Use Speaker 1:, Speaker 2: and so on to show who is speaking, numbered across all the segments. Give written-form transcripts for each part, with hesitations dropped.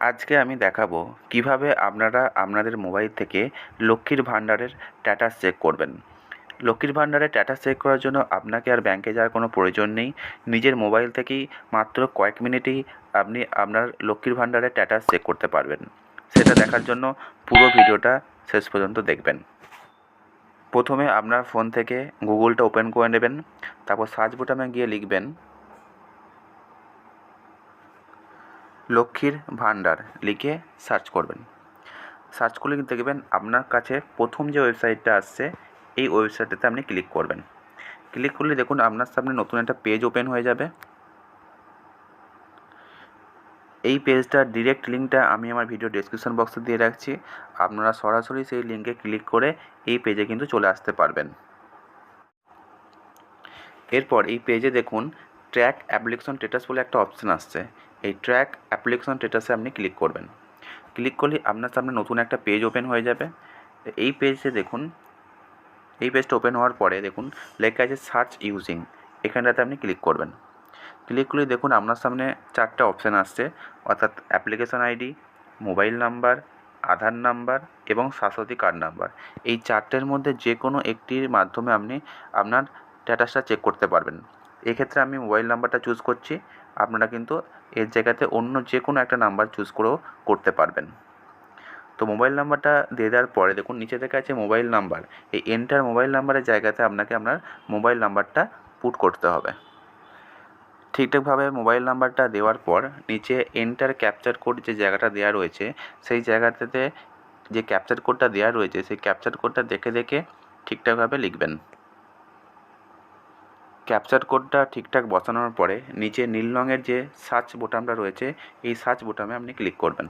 Speaker 1: আজকে আমি দেখাবো কিভাবে আপনারা আপনাদের মোবাইল থেকে লক্ষ্মীর ভাণ্ডারের স্ট্যাটাস চেক করবেন। লক্ষ্মীর ভাণ্ডারের স্ট্যাটাস চেক করার জন্য আপনাকে আর ব্যাংকে যাওয়ার কোনো প্রয়োজন নেই। নিজের মোবাইল থেকেই মাত্র কয়েক মিনিটেই আপনি আপনার লক্ষ্মীর ভাণ্ডারের স্ট্যাটাস চেক করতে পারবেন। সেটা দেখার জন্য পুরো ভিডিওটা শেষ পর্যন্ত দেখবেন। প্রথমে আপনার ফোন থেকে গুগলটা ওপেন করে নেবেন, তারপর সার্চ বোতামে গিয়ে লিখবেন লক্ষ্মীর ভাণ্ডার, লিখে সার্চ করবেন। সার্চ করলে কিন্তু দেখবেন আপনার কাছে প্রথম যে ওয়েবসাইটটা আসছে এই ওয়েবসাইটটাতে আপনি ক্লিক করবেন। ক্লিক করলে দেখুন আপনার সামনে নতুন একটা পেজ ওপেন হয়ে যাবে। এই পেজটার ডিরেক্ট লিঙ্কটা আমি আমার ভিডিও ডেসক্রিপশন বক্সে দিয়ে রাখছি। আপনারা সরাসরি সেই লিঙ্কে ক্লিক করে এই পেজে কিন্তু চলে আসতে পারবেন। এরপর এই পেজে দেখুন ট্র্যাক অ্যাপ্লিকেশন স্ট্যাটাস বলে একটা অপশান আসছে। এই ট্র্যাক অ্যাপ্লিকেশন স্ট্যাটাসে আপনি ক্লিক করবেন। ক্লিক করলে আপনার সামনে নতুন একটা পেজ ওপেন হয়ে যাবে। এই পেজে দেখুন, এই পেজটা ওপেন হওয়ার পরে দেখুন লেখা আছে সার্চ ইউজিং, এখানটাতে আপনি ক্লিক করবেন। ক্লিক করলে দেখুন আপনার সামনে চারটে অপশান আসছে, অর্থাৎ অ্যাপ্লিকেশন আইডি, মোবাইল নাম্বার, আধার নাম্বার এবং স্বাস্থ্যসাথী কার্ড নাম্বার। এই চারটের মধ্যে যে কোনো একটির মাধ্যমে আপনি আপনার স্ট্যাটাসটা চেক করতে পারবেন। এক্ষেত্রে আমি মোবাইল নাম্বারটা চুজ করছি, আপনারা কিন্তু এর জায়গাতে অন্য যে কোনো একটা নাম্বার চুজ করেও করতে পারবেন। তো মোবাইল নাম্বারটা দিয়ে দেওয়ার পরে দেখুন নিচে থেকে আছে মোবাইল নাম্বার। এই এন্টার মোবাইল নাম্বারের জায়গাতে আপনাকে আপনার মোবাইল নাম্বারটা পুট করতে হবে। ঠিকঠাকভাবে মোবাইল নাম্বারটা দেওয়ার পর নিচে এন্টার ক্যাপচার কোড যে জায়গাটা দেওয়া রয়েছে সেই জায়গাটাতে যে ক্যাপচার কোডটা দেওয়া রয়েছে সেই ক্যাপচার কোডটা দেখে দেখে ঠিকঠাকভাবে লিখবেন। ক্যাপচার কোডটা ঠিকঠাক বসানোর পরে নিচে নীল রঙের যে সার্চ বোতামটা রয়েছে এই সার্চ বোতামে আপনি ক্লিক করবেন।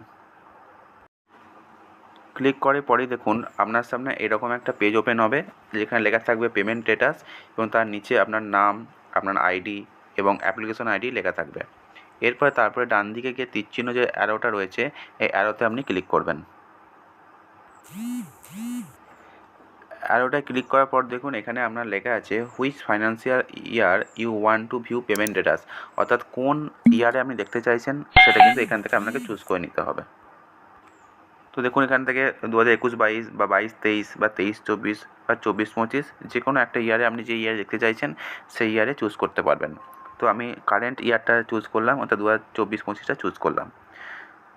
Speaker 1: ক্লিক করার পরেই দেখুন আপনার সামনে এরকম একটা পেজ ওপেন হবে যেখানে লেখা থাকবে পেমেন্ট স্ট্যাটাস এবং তার নিচে আপনার নাম, আপনার আইডি এবং অ্যাপ্লিকেশন আইডি লেখা থাকবে। তারপরে ডান দিকে গিয়ে তীরচিহ্ন যে অ্যারোটা রয়েছে এই অ্যারোতে আপনি ক্লিক করবেন। অ্যারোটায় ক্লিক করার পর দেখুন এখানে আপনার লেখা আছে which financial year you want to view payment status, অর্থাৎ কোন ইয়ারে আপনি দেখতে চাইছেন সেটা কিন্তু এখান থেকে আপনাকে চুজ করে নিতে হবে। তো দেখুন এখান থেকে 2021-22 বা 22-23 বা 23-24 বা 24-25 যে কোনো একটা ইয়ারে আপনি যে ইয়ারে দেখতে চাইছেন সেই ইয়ারে চুজ করতে পারবেন। তো আমি কারেন্ট ইয়ারটা চুজ করলাম, অর্থাৎ 2024-25টা চুজ করলাম।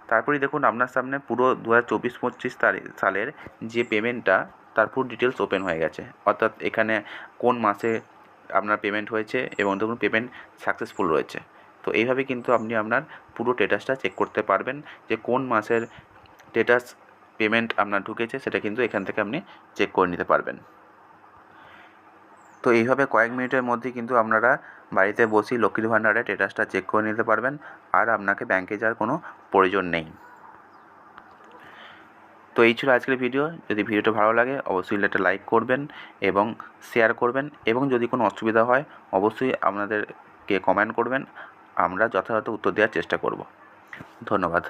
Speaker 1: তারপরেই দেখুন আপনার সামনে পুরো 2024-25 সালের যে পেমেন্টটা তার পুরো ডিটেলস ওপেন হয়ে গেছে, অর্থাৎ এখানে কোন মাসে আপনার পেমেন্ট হয়েছে এবং দেখুন পেমেন্ট সাকসেসফুল রয়েছে। তো এইভাবে কিন্তু আপনি আপনার পুরো স্ট্যাটাসটা চেক করতে পারবেন যে কোন মাসের স্ট্যাটাস পেমেন্ট আপনার ঢুকেছে সেটা কিন্তু এখান থেকে আপনি চেক করে নিতে পারবেন। তো এইভাবে কয়েক মিনিটের মধ্যেই কিন্তু আপনারা বাড়িতে বসেই লক্ষ্মীর ভাণ্ডারের স্ট্যাটাসটা চেক করে নিতে পারবেন, আর আপনাকে ব্যাংকে যাওয়ার কোনো প্রয়োজন নেই। তো এই ছিল আজকের ভিডিও। যদি ভিডিওটা ভালো লাগে অবশ্যই একটা লাইক করবেন এবং শেয়ার করবেন, এবং যদি কোনো অসুবিধা হয় অবশ্যই আপনাদেরকে কমেন্ট করবেন, আমরা যথাযথ উত্তর দেওয়ার চেষ্টা করব। ধন্যবাদ।